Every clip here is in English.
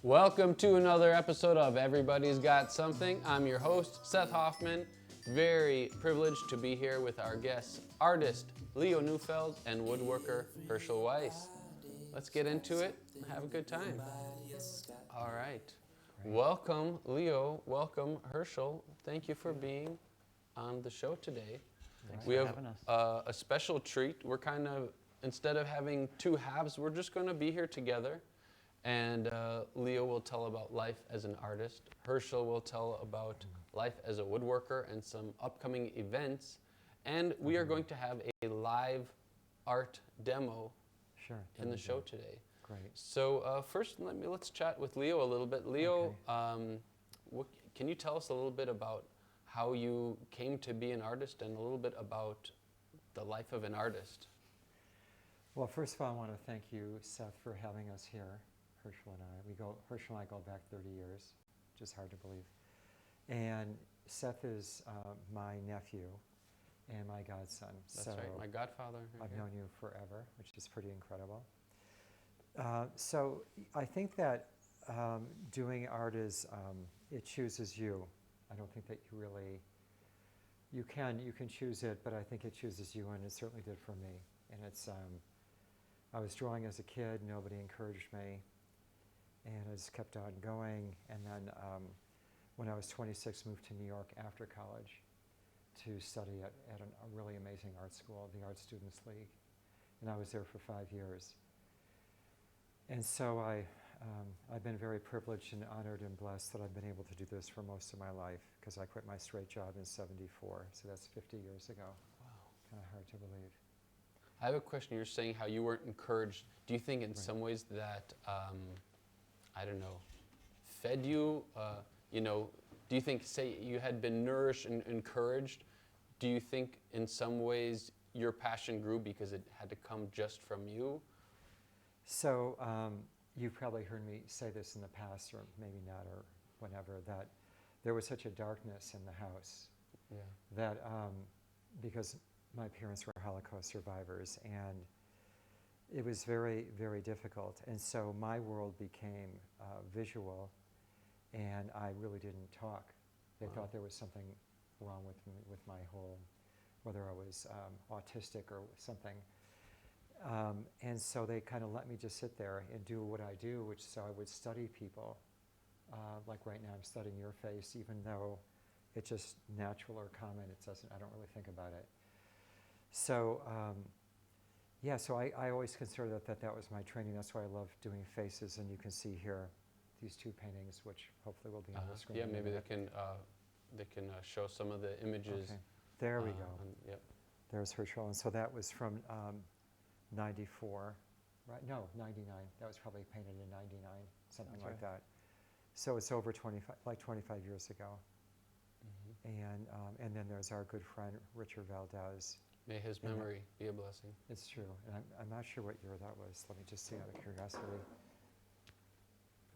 Welcome to another episode of Everybody's Got Something. I'm your host, Seth Hoffman. Very privileged to be here with our guests, artist Leo Neufeld and woodworker Hershel Weiss. Let's get into it and have a good time. All right. Great. Welcome, Leo. Welcome, Hershel. Thank you for being on the show today. Thanks We for have having us. a special treat. We're kind of, instead of having two halves, we're just going to be here together. And Leo will tell about life as an artist. Hershel will tell about life as a woodworker and some upcoming events. And we are going to have a live art demo Sure. in the show today. Great. So first, let's chat with Leo a little bit. Leo, Okay. can you tell us a little bit about how you came to be an artist and a little bit about the life of an artist? Well, first of all, I want to thank you, Seth, for having us here. Hershel and I. Hershel and I go back 30 years, which is hard to believe. And Seth is my nephew and my godson. That's so right, my godfather. I've known you forever, which is pretty incredible. So I think that doing art is, it chooses you. I don't think that you really, you can choose it, but I think it chooses you, and it certainly did for me. And it's, I was drawing as a kid, nobody encouraged me. And I just kept on going, and then when I was 26, moved to New York after college to study at a really amazing art school, the Art Students League, and I was there for 5 years. And so I've been very privileged and honored and blessed that I've been able to do this for most of my life, because I quit my straight job in '74, so that's 50 years ago. Wow. Kind of hard to believe. I have a question. You're saying how you weren't encouraged. Do you think in some ways that, I don't know, fed you? Do you think, say, you had been nourished and encouraged? Do you think in some ways your passion grew because it had to come just from you? So you've probably heard me say this in the past, or maybe not, or whenever, that there was such a darkness in the house. Yeah. That because my parents were Holocaust survivors, and it was very, very difficult. And so my world became visual, and I really didn't talk. They thought there was something wrong with me, with my whole, whether I was autistic or something. And so they kind of let me just sit there and do what I do, which so I would study people. Like right now I'm studying your face, even though it's just natural or common, I don't really think about it. So so I always considered that was my training. That's why I love doing faces, and you can see here these two paintings, which hopefully will be on the screen. Yeah, maybe they can show some of the images. Okay. There we go. Yep. There's Hershel, and so that was from 94, right? No, 99. That was probably painted in 99, something That's like right. that. So it's over 25 years ago. Mm-hmm. And then there's our good friend Richard Valdez. May his memory be a blessing. It's true, and I'm not sure what year that was. Let me just see out of curiosity.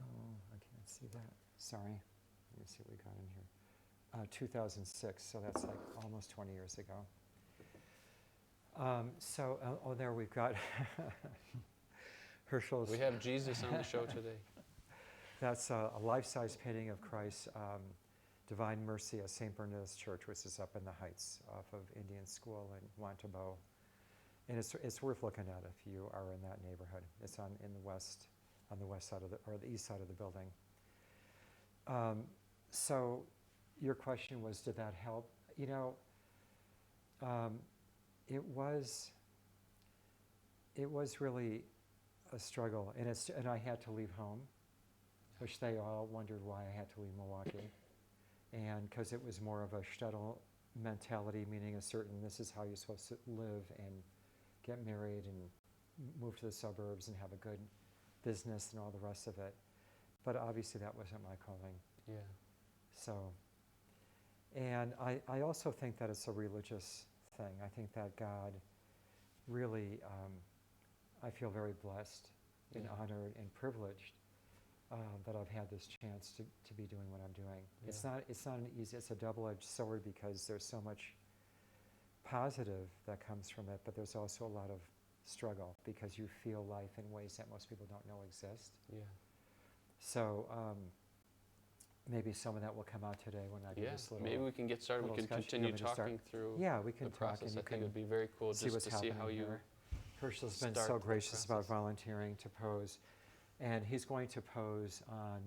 Oh, I can't see that. Sorry. Let me see what we got in here. 2006, so that's like almost 20 years ago. There we've got Hershel's. We have Jesus on the show today. That's a life-size painting of Christ, Divine Mercy at St. Bernard's Church, which is up in the Heights off of Indian School in Wantabo. And it's worth looking at if you are in that neighborhood. It's on the west side of the east side of the building. So your question was, did that help? It was really a struggle, and I had to leave home, which they all wondered why I had to leave Milwaukee. And because it was more of a shtetl mentality, meaning this is how you're supposed to live and get married and move to the suburbs and have a good business and all the rest of it. But obviously that wasn't my calling. Yeah. So, and I also think that it's a religious thing. I think that God really, I feel very blessed and honored and privileged that I've had this chance to be doing what I'm doing. Yeah. It's not an easy, it's a double-edged sword, because there's so much positive that comes from it, but there's also a lot of struggle because you feel life in ways that most people don't know exist. Yeah. So maybe some of that will come out today when I do Yeah, this little. maybe we can get started. We little can sketch. You continue want me to start? talking through Yeah, we can the talk, process. and I you think it would can be very cool see just what's to see happening how you here. Hershel's been start so the gracious about process. volunteering to pose, and he's going to pose on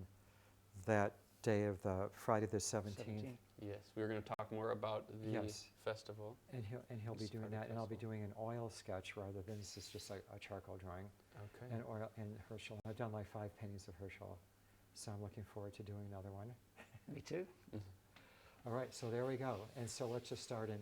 that day of the Friday the 17th. Yes, we were going to talk more about the Yes. festival. And he'll be This doing part of that, and I'll be festival. doing an oil sketch rather than this is just a charcoal drawing. Okay. And oil and Hershel. I've done like 5 paintings of Hershel, so I'm looking forward to doing another one. Me too. All right, so there we go. And so let's just start in.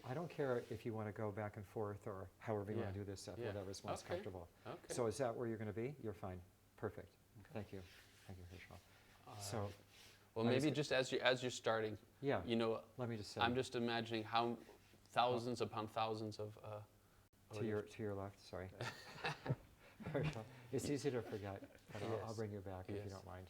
I don't care if you want to go back and forth or however you want to Yeah. do this, Yeah. whatever's most Okay. comfortable. Okay. So is that where you're going to be? You're fine. Perfect. Thank you. Thank you, Hershel. So, Alright. Well, I maybe just- just as you're starting, yeah, you know, let me just say I'm just imagining how thousands upon thousands of. to your left, sorry. Hershel, it's easy to forget, but I'll Yes. bring you back if Yes. you don't mind.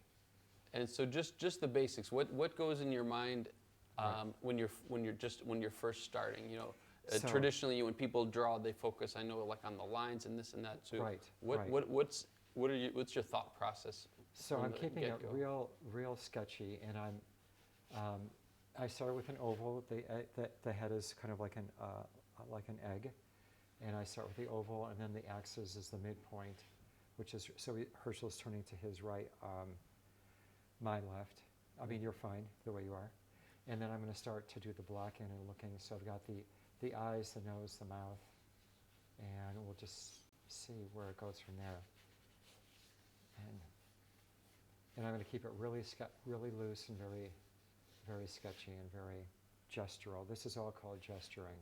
And so just the basics. What goes in your mind Right. when you're first starting? You know, So- traditionally when people draw, they focus. I know like on the lines and this and that. So Right, What right. what's what's your thought process? So from I'm the keeping it get-go? real sketchy, and I started with an oval. The head is kind of like an egg, and I start with the oval, and then the axis is the midpoint, which is Hershel's turning to his right, my left. I mean, you're fine the way you are, and then I'm going to start to do the blocking and looking. So I've got the eyes, the nose, the mouth, and we'll just see where it goes from there. And I'm going to keep it really loose and very, very sketchy and very gestural. This is all called gesturing,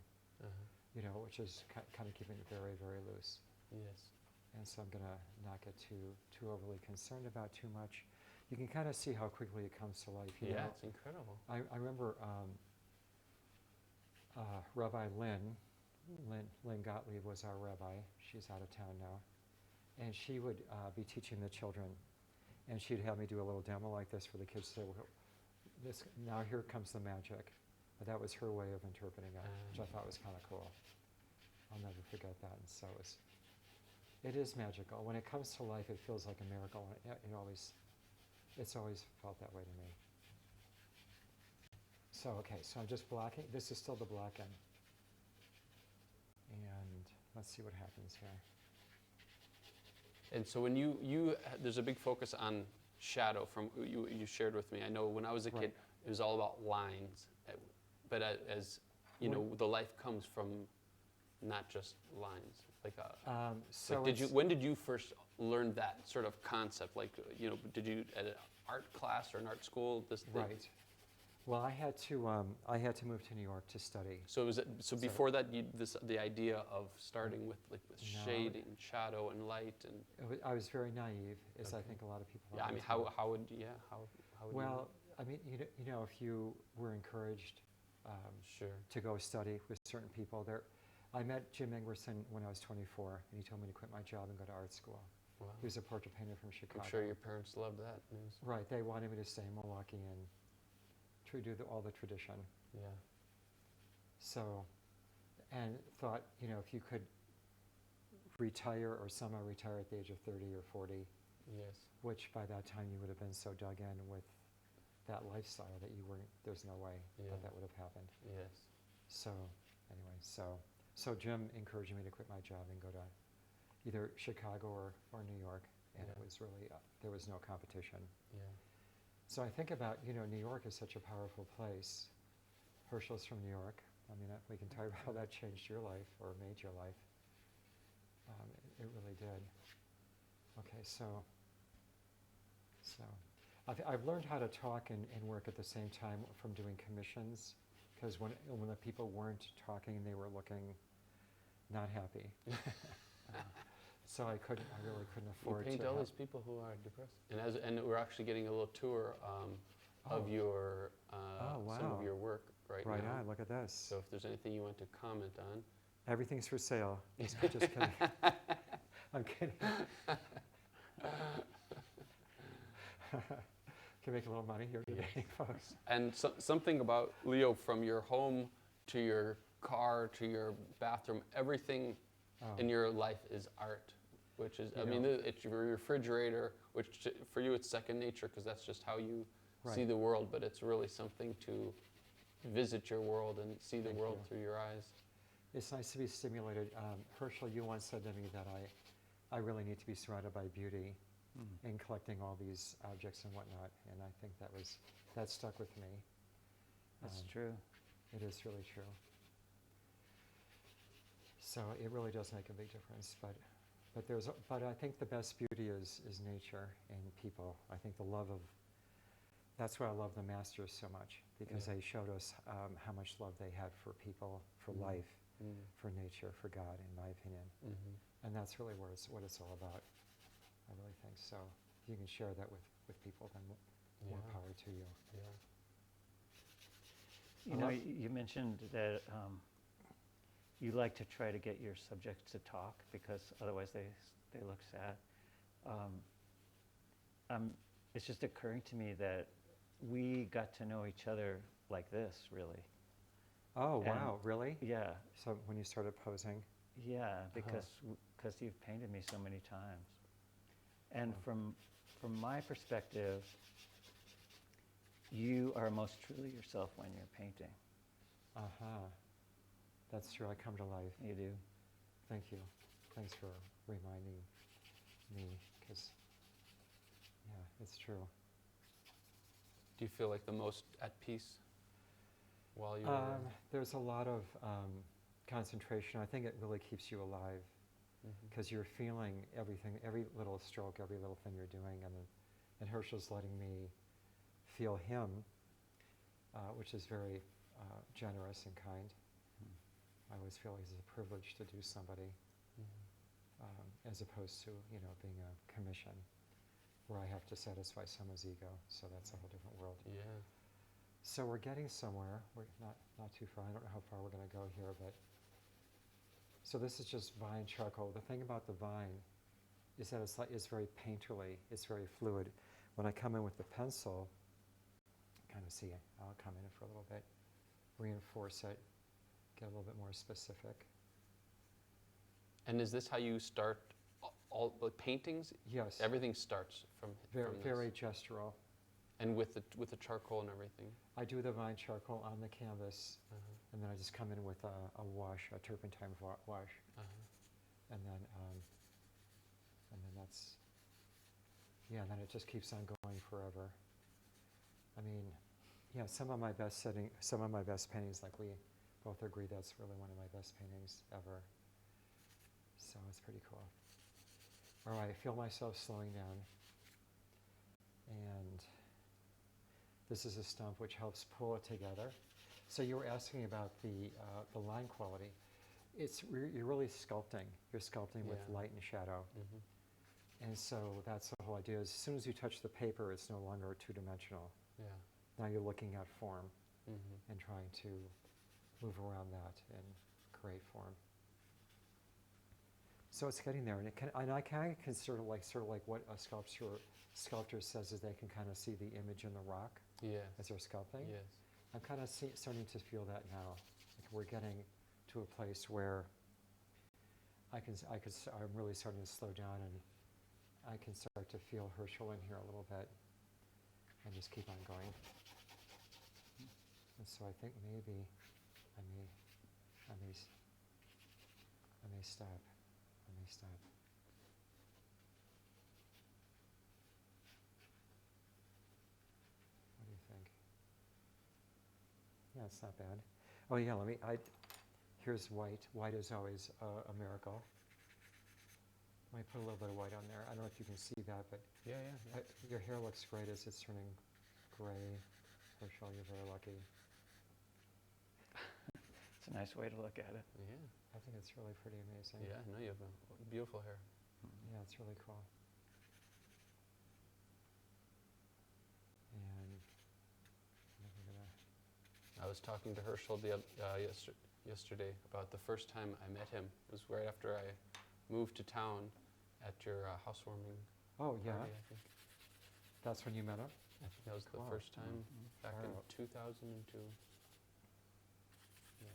you know, which is kind of keeping it very, very loose. Yes. And so I'm going to not get too overly concerned about too much. You can kind of see how quickly it comes to life. You Yeah, know? it's incredible. I remember Rabbi Lynn Gottlieb was our rabbi. She's out of town now. And she would be teaching the children. And she'd have me do a little demo like this for the kids to say, well, now here comes the magic. But that was her way of interpreting it, which I thought was kind of cool. I'll never forget that. And so it is magical. When it comes to life, it feels like a miracle. It's always felt that way to me. So, okay, so I'm just blocking. This is still the black end. And let's see what happens here. And so when there's a big focus on shadow from you shared with me. I know when I was a kid, Right. it was all about lines. But as you know, the life comes from not just lines. Like, when did you first learn that sort of concept? Like, you know, did you at an art class or an art school? Right. Well, I had to move to New York to study. So before that, the idea of starting with No. shading, shadow, and light, and I was very naive, as I Okay. think a lot of people yeah. are I mean, as well. how would Well, I mean, you know, if you were encouraged sure. to go study with certain people, I met Jim Ingerson when I was 24, and he told me to quit my job and go to art school. Wow. He was a portrait painter from Chicago. I'm sure your parents loved that news. Right, they wanted me to stay in Milwaukee and to do all the tradition. Yeah. So, and thought, you know, if you could retire or semi-retire at the age of 30 or 40, Yes. which by that time you would have been so dug in with that lifestyle that there's no way Yeah. that would have happened. Yes. So, anyway, so Jim encouraged me to quit my job and go to either Chicago or New York, and it Yeah. was really, there was no competition. Yeah. So I think about, you know, New York is such a powerful place. Hershel's from New York. I mean, we can talk about how that changed your life or made your life. It really did. Okay, so I've learned how to talk and work at the same time from doing commissions, because when the people weren't talking, they were looking not happy. So I really couldn't afford You paint to all have- these people who are depressed, and we're actually getting a little tour of Oh. your some wow. of your work right Right now. on, look at this. So if there's anything you want to comment on, Everything's for sale. Just kidding. I'm kidding. Can make a little money here today, folks. and something about Leo, from your home to your car to your bathroom, everything Oh. in your life is art. which is, You I mean, know. it's your refrigerator, which for you it's second nature because that's just how you see Right. the world, but it's really something to visit your world and see the Thank world you. through your eyes. It's nice to be stimulated. Herschel, you once said to me that I really need to be surrounded by beauty in collecting all these objects and whatnot, and I think that stuck with me. That's Um, true. It is really true. So it really does make a big difference, but I think the best beauty is nature and people. I think that's why I love the masters so much, because Yeah. they showed us how much love they had for people, for life, for nature, for God, in my opinion. And that's really what it's all about, I really think. So if you can share that with people, then more Yeah. power to you. Yeah. You know, you mentioned that you like to try to get your subjects to talk because otherwise they look sad. It's just occurring to me that we got to know each other like this, really. Oh, And- wow, really? Yeah, So when you started posing? yeah, because you've painted me so many times. And Oh. from my perspective, you are most truly yourself when you're painting. Uh-huh. That's true, I come to life. You do. Thank you. Thanks for reminding me, because, yeah, it's true. Do you feel like the most at peace while you're? There's a lot of concentration. I think it really keeps you alive, because you're feeling everything, every little stroke, every little thing you're doing, and Herschel's letting me feel him, which is very generous and kind. I always feel it's a privilege to do somebody, as opposed to, being a commission where I have to satisfy someone's ego. So that's a whole different world. Yeah. So we're getting somewhere. We're not too far. I don't know how far we're going to go here, but so this is just vine charcoal. The thing about the vine is that it's very painterly. It's very fluid. When I come in with the pencil, kind of see it. I'll come in for a little bit, reinforce it, get a little bit more specific. And is this how you start all the paintings? Yes. Everything starts from Very, from this. very gestural. And with the charcoal and everything. I do the vine charcoal on the canvas, and then I just come in with a wash, a turpentine wash, and then that's, yeah. And then it just keeps on going forever. I mean, yeah. Some of my best paintings, like we both agree, that's really one of my best paintings ever. So it's pretty cool. All right, I feel myself slowing down, and this is a stump which helps pull it together. So you were asking about the line quality. You're really sculpting. You're sculpting with light and shadow. And so that's the whole idea. As soon as you touch the paper, it's no longer two-dimensional. Yeah. Now you're looking at form and trying to move around that and create form. So it's getting there, and I kind of consider sort of like what a sculptor says is they can kind of see the image in the rock as they're sculpting. Yes. I'm kind of starting to feel that now. Like we're getting to a place where I'm really starting to slow down, and I can start to feel Herschel in here a little bit, and just keep on going. And so I think maybe I may stop. I may stop. What do you think? Yeah, it's not bad. Oh yeah, here's white. White is always a miracle. Let me put a little bit of white on there. I don't know if you can see that, but Yeah. your hair looks great as it's turning gray. Herschel, you're very lucky. It's a nice way to look at it. Yeah. I think it's really pretty amazing. Yeah. No, you have a beautiful hair. Yeah, it's really cool. And we're gonna. I was talking to Herschel yesterday about the first time I met him. It was right after I moved to town at your housewarming Oh yeah, party, I think. that's when you met him. I think that was Cool. the first time back in Wow. 2002. Yeah.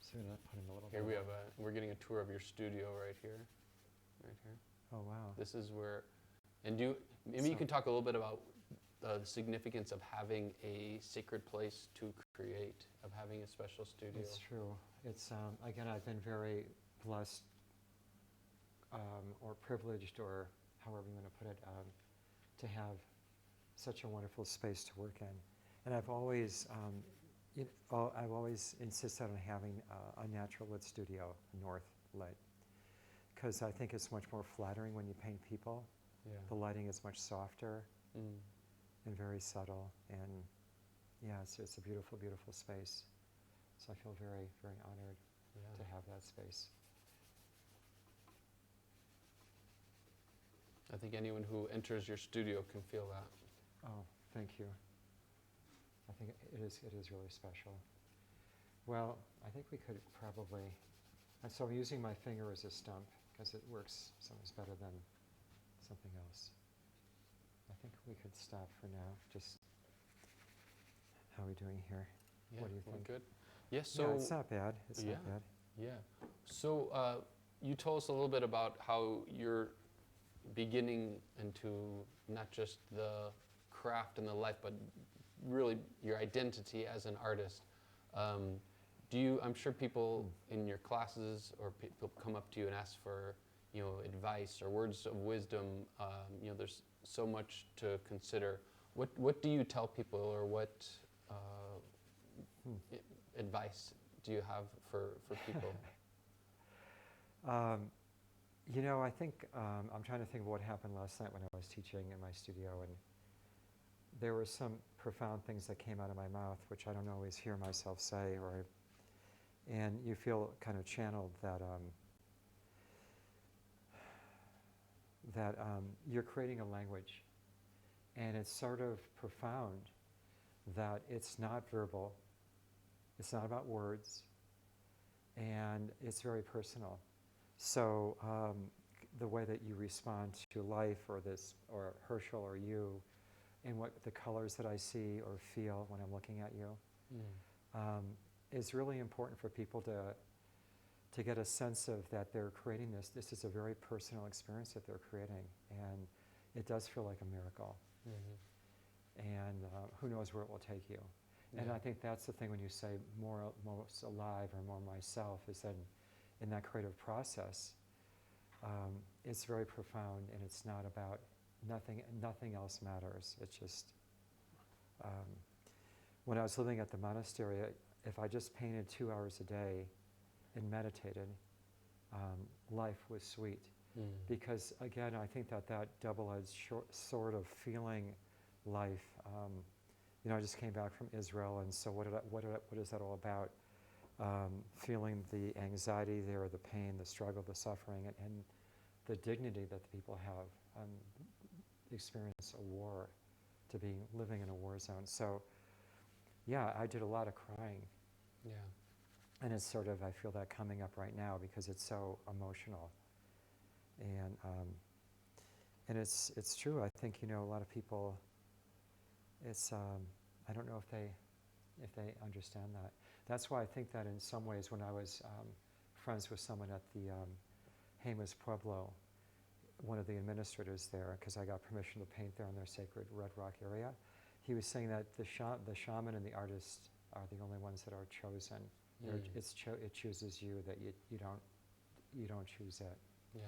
So we're gonna put in a little Here bit. we have we're getting a tour of your studio right here. right here. Oh, wow. This is where, and maybe you So- can talk a little bit about the significance of having a sacred place to create, of having a special studio. It's true. It's, again, I've been very blessed or privileged, or however you want to put it, to have such a wonderful space to work in. And I've always insisted on having a natural lit studio, north lit, because I think it's much more flattering when you paint people. Yeah. The lighting is much softer Mm. and very subtle, and yeah, it's a beautiful, beautiful space. So I feel very, very honored Yeah. to have that space. I think anyone who enters your studio can feel that. Oh, thank you. I think it is really special. Well, I think we could probably, and so I'm using my finger as a stump because it works sometimes better than something else. I think we could stop for now. Just, how are we doing here? Yeah, What do you we're think? good. Yeah, so Yeah, it's not bad. It's yeah. not bad. Yeah. So you told us a little bit about how you're beginning into not just the craft and the life, but really your identity as an artist. I'm sure people in your classes or people come up to you and ask for, advice or words of wisdom. There's so much to consider. What do you tell people, or what advice do you have for people? I think I'm trying to think of what happened last night when I was teaching in my studio, and there were some profound things that came out of my mouth, which I don't always hear myself say, and you feel kind of channeled that you're creating a language, and it's sort of profound that it's not verbal, it's not about words, and it's very personal. So the way that you respond to life, or Hershel, or you, and what the colors that I see or feel when I'm looking at you, is really important for people to get a sense of that they're creating this. This is a very personal experience that they're creating, and it does feel like a miracle. Mm-hmm. And who knows where it will take you. And Yeah. I think that's the thing when you say most alive or more myself, is that in that creative process, it's very profound, and it's not about nothing else matters. It's just, when I was living at the monastery, if I just painted 2 hours a day and meditated, life was sweet. Mm. Because again, I think that double-edged sword of feeling life, I just came back from Israel, and so what is that all about? Feeling the anxiety there, the pain, the struggle, the suffering, and the dignity that the people have. Experience a war, to be living in a war zone. So, yeah, I did a lot of crying. Yeah. And it's sort of, I feel that coming up right now because it's so emotional. And it's true. I think, a lot of people, it's, I don't know if they understand that. That's why I think that in some ways, when I was friends with someone at the Jemez Pueblo, one of the administrators there, because I got permission to paint there in their sacred Red Rock area, he was saying that the shaman and the artist are the only ones that are chosen. It chooses you, that you don't choose it. Yeah.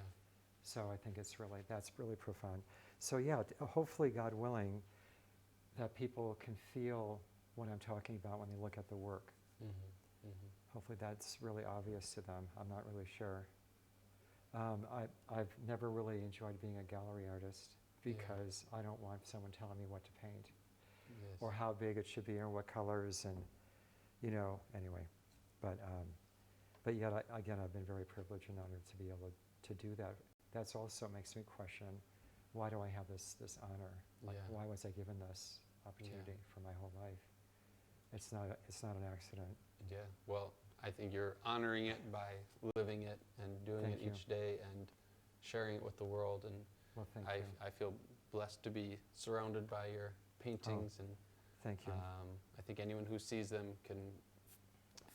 So I think that's really profound. So yeah, hopefully, God willing, that people can feel what I'm talking about when they look at the work. Mm-hmm. Mm-hmm. Hopefully that's really obvious to them. I'm not really sure. I've never really enjoyed being a gallery artist because I don't want someone telling me what to paint, Yes. or how big it should be, or what colors, and anyway. But yet, again, I've been very privileged and honored to be able to do that. That's also makes me question, why do I have this honor? Like, Yeah. why was I given this opportunity for my whole life? It's not an accident. Yeah. Well, I think you're honoring it by living it and doing Thank it you. each day and sharing it with the world. And Well, thank you. I feel blessed to be surrounded by your paintings, and Thank you. I think anyone who sees them can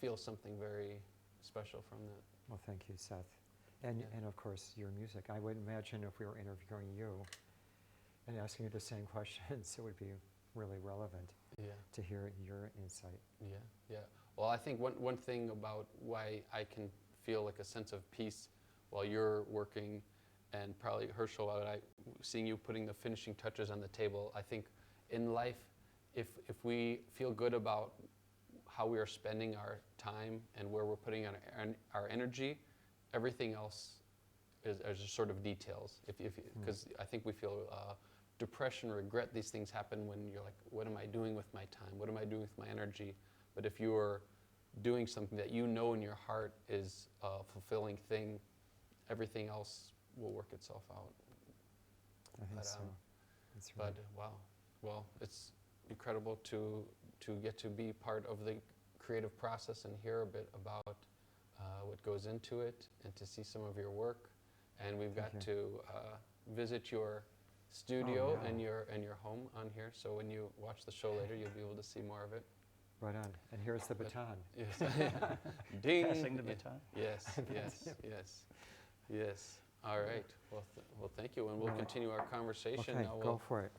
feel something very special from that. Well, thank you, Seth. And, Yeah. and of course, your music. I would imagine if we were interviewing you and asking you the same questions, it would be really relevant Yeah. to hear your insight. Yeah, yeah. Well, I think one thing about why I can feel like a sense of peace while you're working, and probably Herschel, seeing you putting the finishing touches on the table, I think in life, if we feel good about how we are spending our time and where we're putting our energy, everything else is just sort of details. Because I think we feel depression, regret, these things happen when you're like, what am I doing with my time? What am I doing with my energy? But if you are doing something that you know in your heart is a fulfilling thing, everything else will work itself out. I think But, so. That's right. But wow, well, it's incredible to get to be part of the creative process and hear a bit about what goes into it, and to see some of your work. And we've got Thank to visit your studio yeah. and your home on here. So when you watch the show later, you'll be able to see more of it. Right on. And here's the But- baton. Yes. Ding. Passing the Yeah. baton. Yes, yes, yes, yes. All right. Well, thank you, and we'll Right. continue our conversation. Okay, Now go for it.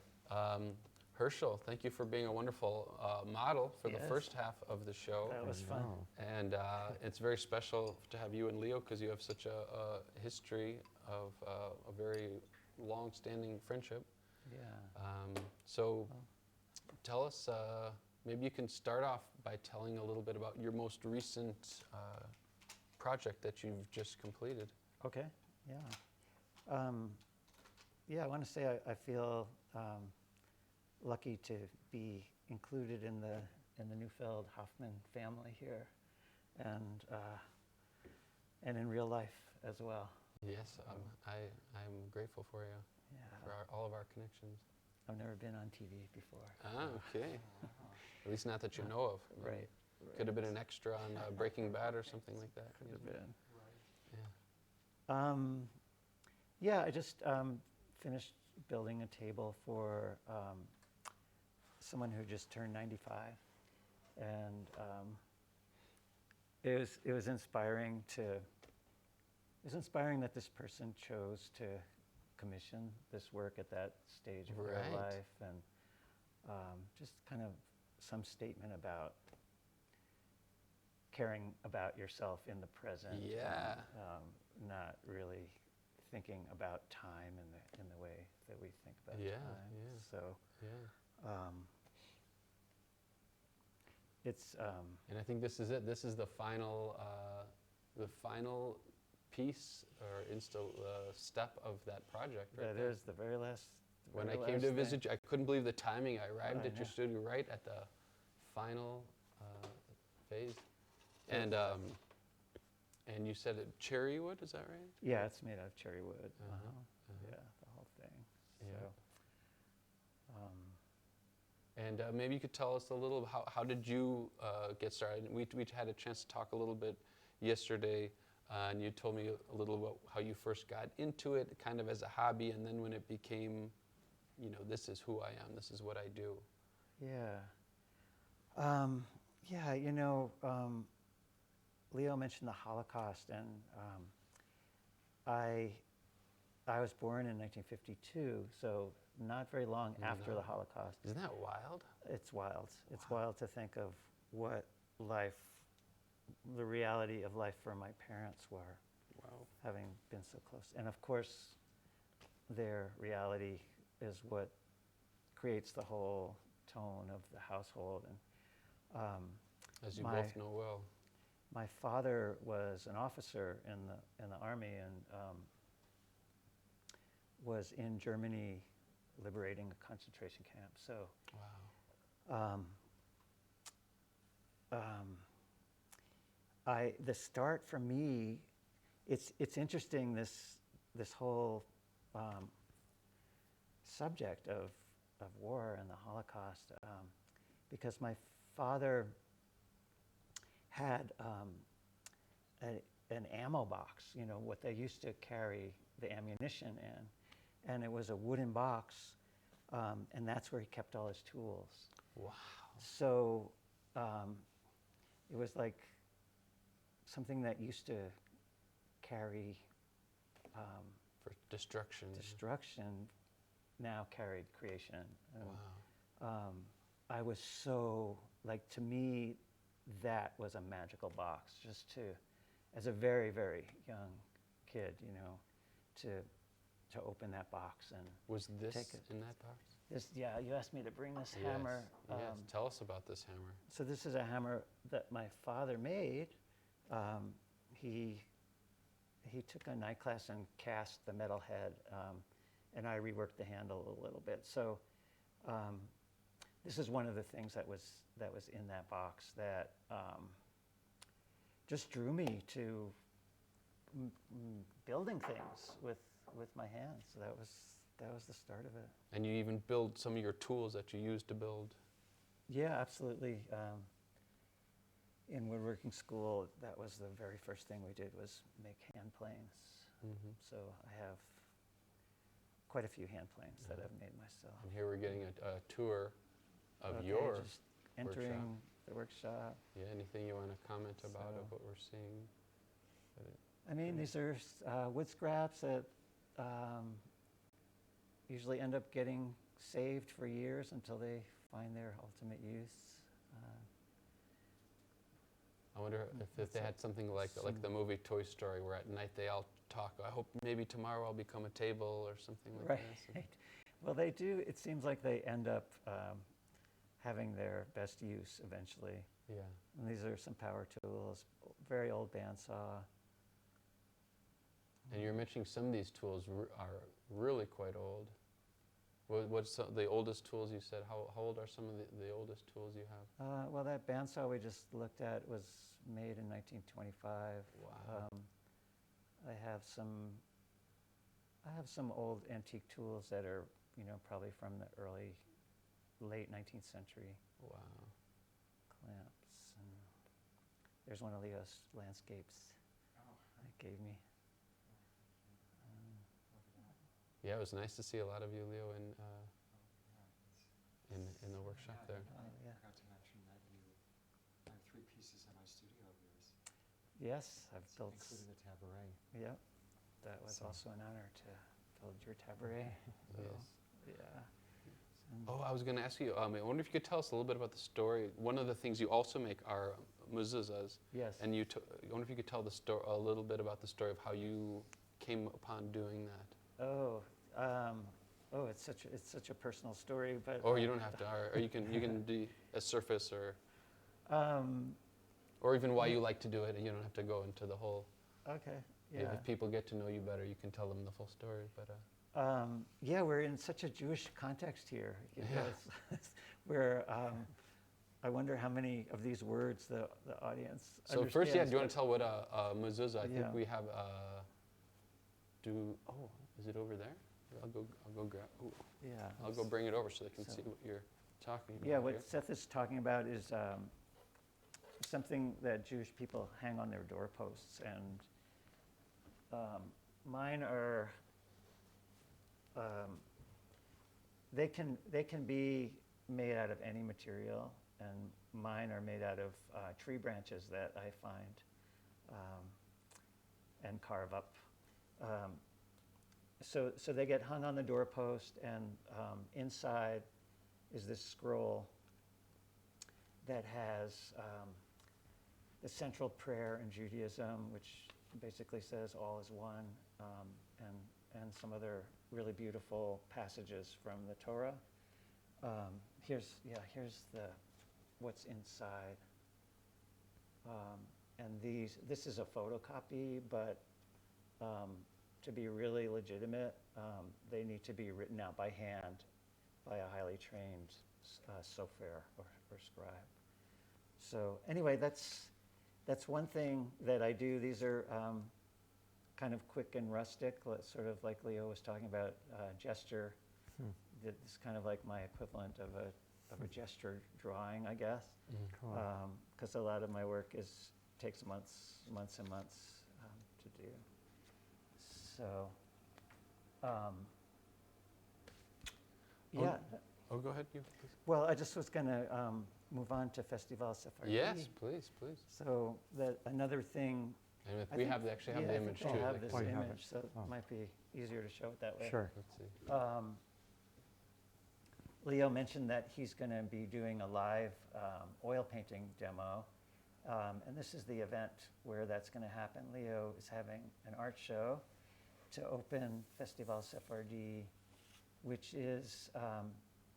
Herschel, thank you for being a wonderful model for the Yes. first half of the show. That was I fun. know. And it's very special to have you and Leo, because you have such a history of a very long-standing friendship. Yeah. So Well. tell us, maybe you can start off by telling a little bit about your most recent project that you've just completed. Okay. Yeah. Yeah, I want to say I feel lucky to be included in the Neufeld Hoffman family here, and in real life as well. Yes, I'm grateful for you, for Yeah. all of our connections. I've never been on TV before. Okay. At least not that you know of. Right. Could have been an extra on Breaking Bad or something like that. Could have been. Yeah. Yeah, I just finished building a table for someone who just turned 95, and it was inspiring that this person chose to commission this work at that stage of their Right. life, and just kind of some statement about caring about yourself in the present. Yeah. And, not really thinking about time in the way that we think about Yeah, time. yeah. So Yeah. it's And I think this is it. This is the final piece or step of that project. Right that there. is the very last. the When I very came last to thing. visit you, I couldn't believe the timing. I arrived I at your know. studio right at the final phase, and you said it cherry wood. Is that right? Yeah, it's made out of cherry wood. Uh-huh, uh-huh. Yeah, the whole thing. Yeah. So, And maybe you could tell us a little, how did you get started? We had a chance to talk a little bit yesterday, and you told me a little about how you first got into it, kind of as a hobby, and then when it became, this is who I am, this is what I do. yeah. Leo mentioned the Holocaust, and I was born in 1952, so not very long after No. the Holocaust. Isn't that wild? It's wild. It's wild to think of what the reality of life for my parents were, Wow. having been so close. And of course, their reality is what creates the whole tone of the household. And As you my- both know well. my father was an officer in the army, and was in Germany liberating a concentration camp. So Wow. the start for me, it's interesting, this whole subject of war and the Holocaust, because my father had an ammo box, what they used to carry the ammunition in, and it was a wooden box, and that's where he kept all his tools. Wow. So it was like something that used to carry For destruction. destruction now carried creation. And, Wow. I was so, like, to me, that was a magical box, just to, as a very, very young kid, you know, to open that box and Was this Take it. in that box? this, yeah, you asked me to bring this hammer. Yes. Tell us about this hammer. So this is a hammer that my father made. He took a night class and cast the metal head, and I reworked the handle a little bit. So this is one of the things that was in that box that just drew me to building things with my hands. So that was the start of it. And you even build some of your tools that you use to build. Yeah, absolutely. In woodworking school, that was the very first thing we did, was make hand planes. Mm-hmm. So I have quite a few hand planes that I've made myself. And here we're getting a tour of Okay, your just entering the workshop. Yeah, anything you want to comment about So- of what we're seeing? I mean, these are wood scraps that usually end up getting saved for years until they find their ultimate use. I wonder if they had something like the movie Toy Story, where at night they all talk. I hope maybe tomorrow I'll become a table or something like Right. this. Well, they do. It seems like they end up having their best use eventually. Yeah. And these are some power tools, very old bandsaw. And you're mentioning some of these tools are really quite old. What's the oldest tools you said? How old are some of the oldest tools you have? Well, that bandsaw we just looked at was made in 1925. Wow. I have some old antique tools that are, you know, probably from the late 19th century. Wow. Clamps, and there's one of Leo's landscapes that gave me. Yeah, it was nice to see a lot of you, Leo, in the workshop there. Oh, yeah. I forgot to mention that I have 3 pieces in my studio of yours, Yes, I've built. including the tabouret. Yep, that was So- also an honor to build your tabouret. So, Yes. yeah. Oh, I was going to ask you, I wonder if you could tell us a little bit about the story. One of the things you also make are mezuzahs. Yes. And I wonder if you could tell a little bit about the story of how you came upon doing that. It's such a personal story, but. Or you don't have to, or you can do a surface, Um, or even why you like to do it. You don't have to go into the whole. okay. Yeah. If people get to know you better, you can tell them the full story. But Yeah, we're in such a Jewish context here. You know, Yeah. where I wonder how many of these words the audience. so first, do understands, you want but- to tell what a mezuzah? I think Yeah. we have. Is it over there? I'll go grab. Ooh, Yeah. I'll go bring it over so they can So- see what you're talking about. Yeah, what here. Seth is talking about is something that Jewish people hang on their doorposts, and mine are. They can be made out of any material, and mine are made out of tree branches that I find and carve up. So they get hung on the doorpost, and inside is this scroll that has the central prayer in Judaism, which basically says all is one, and some other really beautiful passages from the Torah. Here's what's inside. And this is a photocopy, but to be really legitimate, they need to be written out by hand by a highly trained sofer or scribe. So anyway, that's one thing that I do. These are kind of quick and rustic, sort of like Leo was talking about, gesture. It's kind of like my equivalent of a gesture drawing, I guess, Cool. because a lot of my work takes months and months to do. So, yeah. Oh, go ahead. You, please. Well, I just was going to move on to Festival Sefardí. Yes, please. So another thing. And if I we think- have, they actually have the I think image they too. have like- this Oh, you have it. image, so Oh. it might be easier to show it that way. Sure. Let's see. Leo mentioned that he's going to be doing a live oil painting demo. And this is the event where that's going to happen. Leo is having an art show to open Festival Sefardí, which is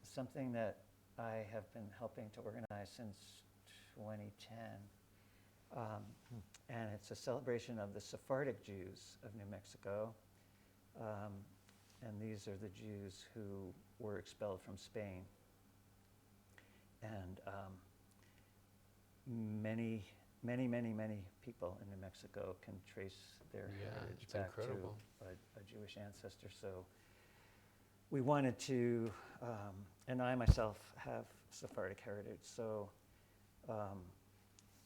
something that I have been helping to organize since 2010. And it's a celebration of the Sephardic Jews of New Mexico. And these are the Jews who were expelled from Spain. And many people in New Mexico can trace their Yeah, heritage it's back incredible. to a Jewish ancestor. So we wanted to, and I myself have Sephardic heritage, so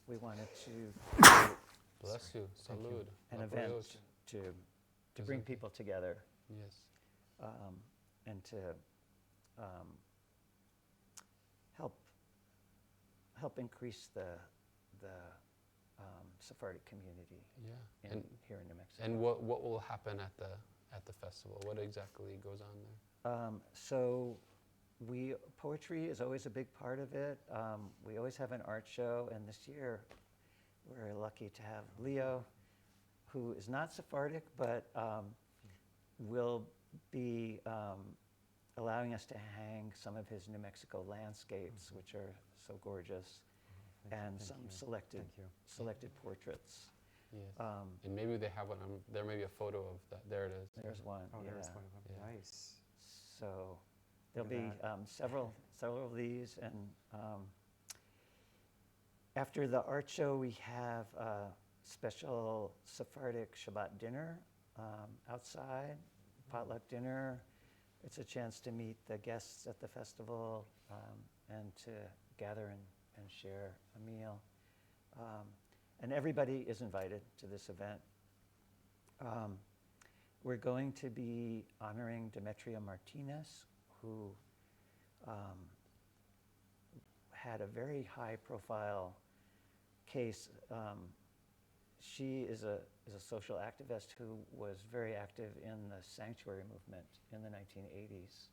we wanted to create Bless you. Thank you. Salud. an La event Brioche. to bring people together Yes. and to help increase the Sephardic community Yeah. here in New Mexico. And what will happen at the festival? What exactly goes on there? So poetry is always a big part of it. We always have an art show, and this year we're lucky to have Leo, who is not Sephardic, but will be allowing us to hang some of his New Mexico landscapes, which are so gorgeous, and some selected portraits. Yes. Um, And maybe they have one. There may be a photo of that. There it is. There's one. Oh, yeah. there's one of them. Yeah. Nice. So there'll Look be at several of these, and after the art show, we have a special Sephardic Shabbat dinner outside, potluck dinner. It's a chance to meet the guests at the festival and to gather and share a meal. And everybody is invited to this event. We're going to be honoring Demetria Martinez, who had a very high-profile case. She is a social activist who was very active in the sanctuary movement in the 1980s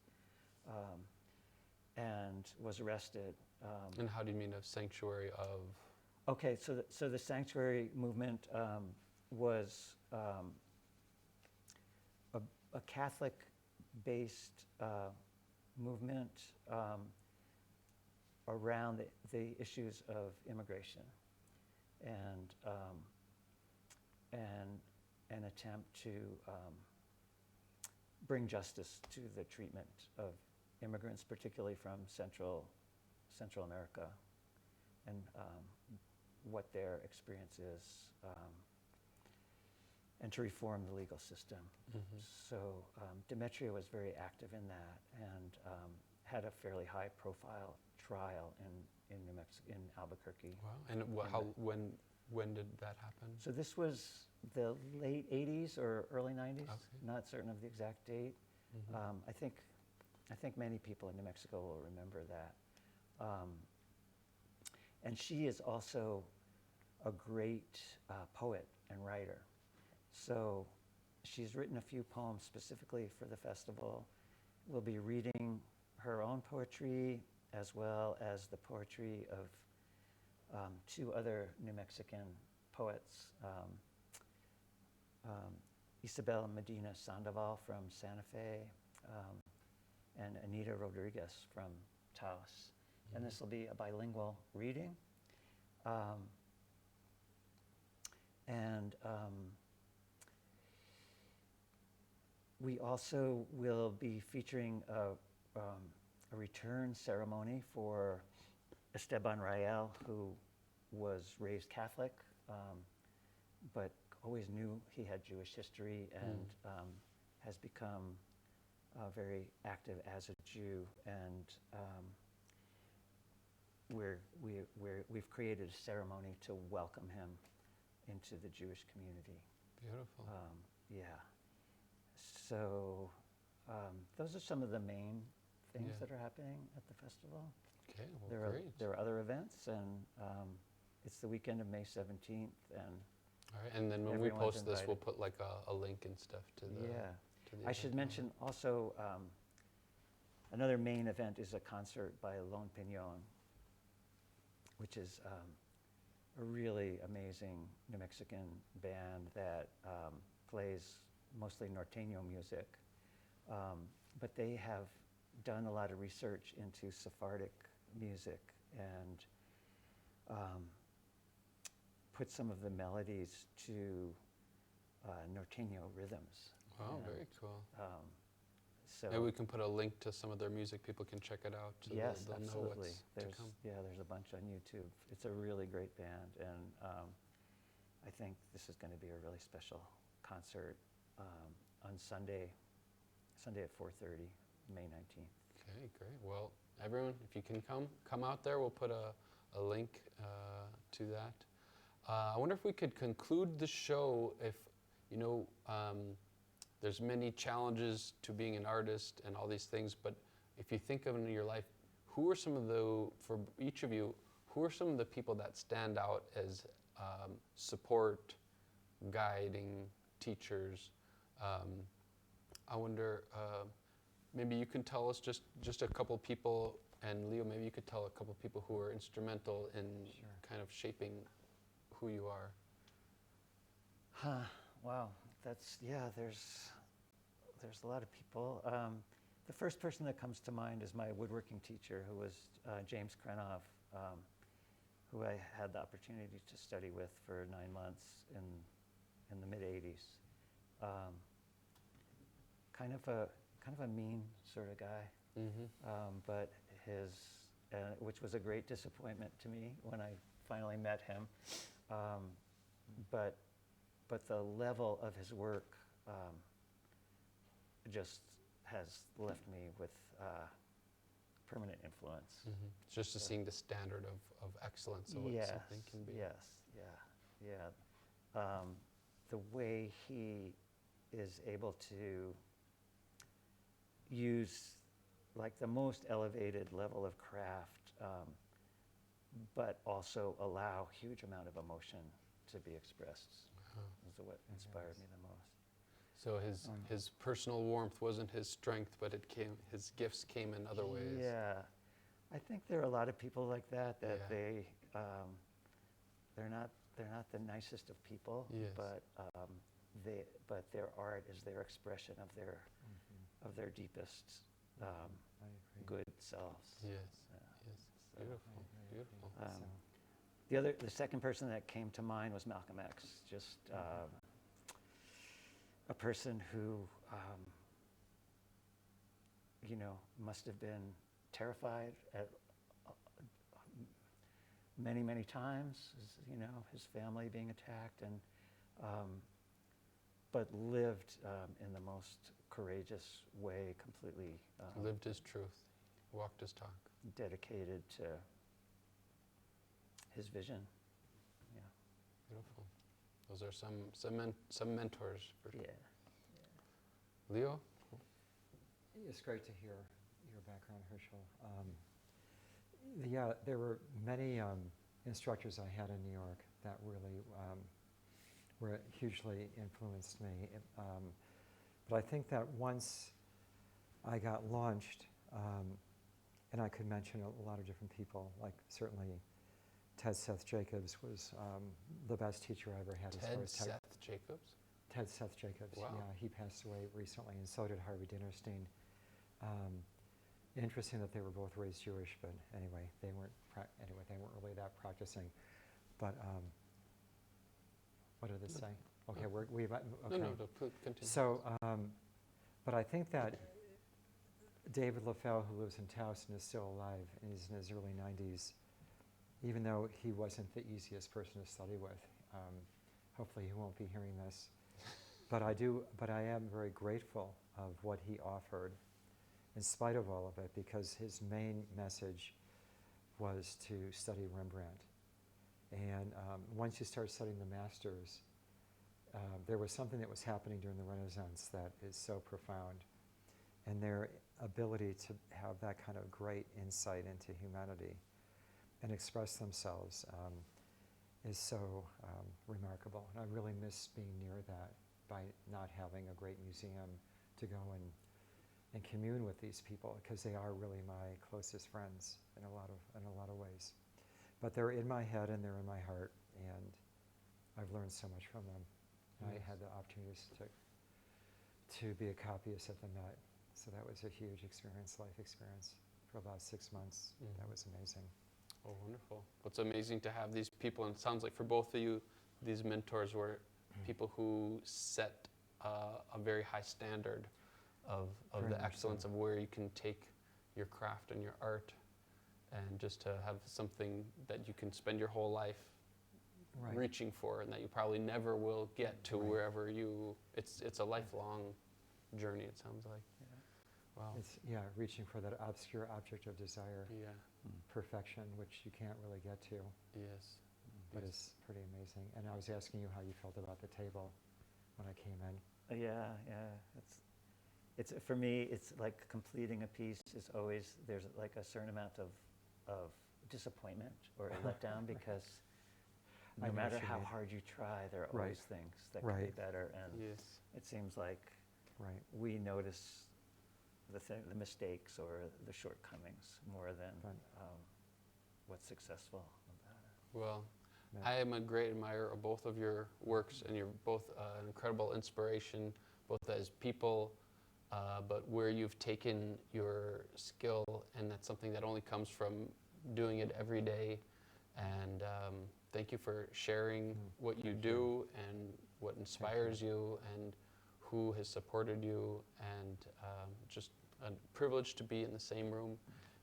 and was arrested. And how do you mean a sanctuary of? Okay, so the sanctuary movement was a Catholic-based movement around the issues of immigration and an attempt to bring justice to the treatment of immigrants, particularly from Central America, and what their experience is, and to reform the legal system. Mhm. So Demetria was very active in that and had a fairly high-profile trial in New Mexico, in Albuquerque. Wow. And when did that happen? So this was the late 80s or early 90s. Okay. Not certain of the exact date. Mhm. I think many people in New Mexico will remember that. And she is also a great poet and writer. So she's written a few poems specifically for the festival. We'll be reading her own poetry as well as the poetry of two other New Mexican poets, Isabel Medina Sandoval from Santa Fe and Anita Rodriguez from Taos. And this will be a bilingual reading. We also will be featuring a return ceremony for Esteban Rael, who was raised Catholic, but always knew he had Jewish history and has become very active as a Jew. And we've created a ceremony to welcome him into the Jewish community. Beautiful. Yeah. So those are some of the main things Yeah. that are happening at the festival. Okay. Well, great. There are other events, and it's the weekend of May 17th, and All right, and then when we Everyone's post this, we'll invited. put like a link and stuff to the. Yeah. To the I event. should mention also, another main event is a concert by Lone Piñon, which is a really amazing New Mexican band that plays mostly norteño music. But they have done a lot of research into Sephardic music and put some of the melodies to norteño rhythms. Wow, And, very cool. So Maybe we can put a link to some of their music. People can check it out. So yes, they'll know absolutely. what's There's to come. there's a bunch on YouTube. It's a really great band, and I think this is going to be a really special concert on Sunday at 4:30, May 19th. Okay, great. Well, everyone, if you can come out there. We'll put a link to that. I wonder if we could conclude the show if, you know, there's many challenges to being an artist and all these things, but if you think of in your life, who are some of for each of you, who are some of the people that stand out as support, guiding, teachers? I wonder, maybe you can tell us just a couple people, and Leo, maybe you could tell a couple people who are instrumental in Sure. kind of shaping who you are. Wow, there's a lot of people. The first person that comes to mind is my woodworking teacher, who was James Krenov, who I had the opportunity to study with for 9 months in the mid-'80s. Kind of a mean sort of guy, Mm-hmm. but which was a great disappointment to me when I finally met him. But the level of his work just has left me with permanent influence. Mm-hmm. Just to seeing the standard of excellence of what Yes, something can be. yes, yeah. The way he is able to use like the most elevated level of craft, but also allow huge amount of emotion to be expressed Wow. is what inspired me the most. So his personal warmth wasn't his strength, but his gifts came in other ways. Yeah, I think there are a lot of people like that. Yeah. They're not the nicest of people, Yes. but their art is their expression of their deepest I agree. good selves. Yes. Yeah. Yes. So, Beautiful. Beautiful. The second person that came to mind was Malcolm X. Just a person who, must have been terrified at many, many times. His family being attacked, and but lived in the most courageous way, completely Lived his truth, walked his talk. dedicated to his vision. Yeah. Beautiful. Those are some mentors for sure. Yeah. Leo? It's great to hear your background, Hershel. Yeah, there were many instructors I had in New York that really were hugely influenced me. But I think that once I got launched, and I could mention a lot of different people, like certainly Seth Jacobs was the best teacher I ever had. Seth Jacobs? Seth Jacobs, Wow. yeah, he passed away recently, and so did Harvey Dinnerstein. Interesting that they were both raised Jewish, but anyway, they weren't really that practicing. But what did it say? Okay, we've okay. No, continue. So, but I think that David LaFell, who lives in Towson, is still alive, and he's in his early 90s. Even though he wasn't the easiest person to study with, hopefully he won't be hearing this. But I am very grateful of what he offered, in spite of all of it, because his main message was to study Rembrandt. And once you start studying the masters, there was something that was happening during the Renaissance that is so profound. And their ability to have that kind of great insight into humanity and express themselves is so remarkable. And I really miss being near that by not having a great museum to go and commune with these people, because they are really my closest friends in a lot of ways. But they're in my head and they're in my heart, and I've learned so much from them. Yes. I had the opportunities to be a copyist at the Met, so that was a huge experience, life experience, for about 6 months. That was amazing. Oh, wonderful. Well, it's amazing to have these people, and it sounds like for both of you, these mentors were people who set a very high standard of Very the much excellence so. of where you can take your craft and your art, and just to have something that you can spend your whole life Right. reaching for, and that you probably never will get to Right. wherever you, it's a lifelong journey, it sounds like. Yeah. Wow. It's, reaching for that obscure object of desire, Yeah, perfection, which you can't really get to, yes. but Yes. it's pretty amazing. And I was asking you how you felt about the table when I came in. Yeah, it's for me, it's like completing a piece is always, there's like a certain amount of disappointment or a letdown, because I no know what matter you how mean. hard you try, there are Right. always things that can be Right. better, and Yes. it seems like Right. we notice the mistakes or the shortcomings more than Right. what's successful about it. Well, Yeah. I am a great admirer of both of your works, and you're both an incredible inspiration, both as people, but where you've taken your skill, and that's something that only comes from doing it every day. And thank you for sharing what you Thank do you. and what inspires you, and who has supported you, and just a privilege to be in the same room.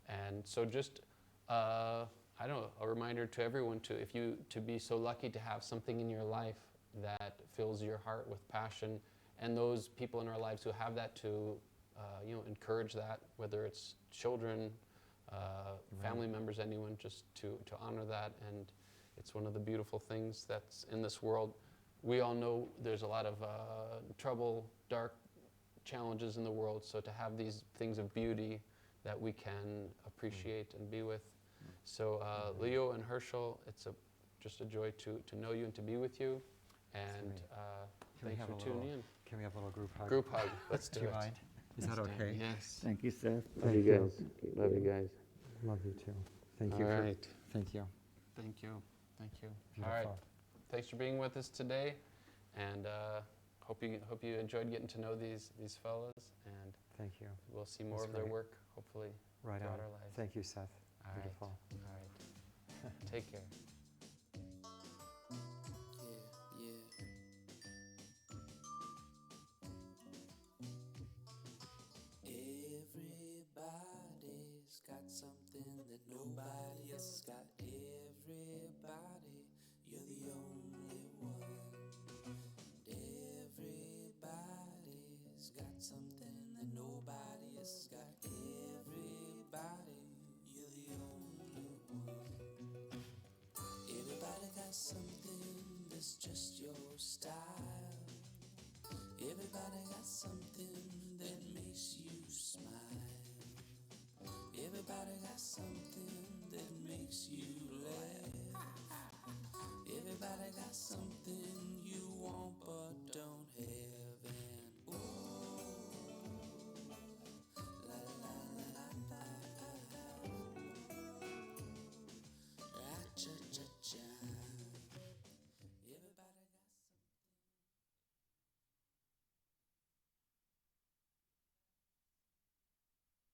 And so just, I don't know, a reminder to everyone to be so lucky to have something in your life that fills your heart with passion, and those people in our lives who have that to, encourage that, whether it's children, family members, anyone, just to honor that. And it's one of the beautiful things that's in this world. We all know there's a lot of trouble, dark challenges in the world, so to have these things of beauty that we can appreciate and be with. So Leo and Hershel, it's just a joy to know you and to be with you. And Can we thanks have for a tuning little- in. Can we have a little group hug? Group hug, let's do Do you it. mind? Is that okay? Yes. Thank you, Seth. Love you guys. Love you guys. Love you too. Thank All you. right. Thank you. Thank you. Thank you. Beautiful. All right. Thanks for being with us today, and hope you enjoyed getting to know these fellas, and Thank you. we'll see more That's of their great. work hopefully Right throughout on. our lives. Thank you, Seth. All right. Beautiful. All right. Take care. Everybody's got something that nobody else has got. Everybody, you're the only one. Everybody's got something that nobody else has got. Everybody, you're the only one. Everybody got something that's just your style. Everybody got something